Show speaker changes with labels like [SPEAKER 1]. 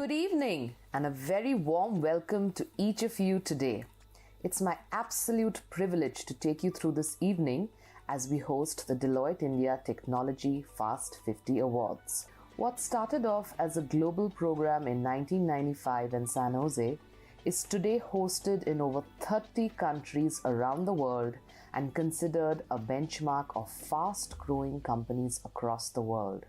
[SPEAKER 1] Good evening and a very warm welcome to each of you today. It's my absolute privilege to take you through this evening as we host the Deloitte India Technology Fast 50 Awards. What started off as a global program in 1995 in San Jose is today hosted in over 30 countries around the world and considered a benchmark of fast-growing companies across the world.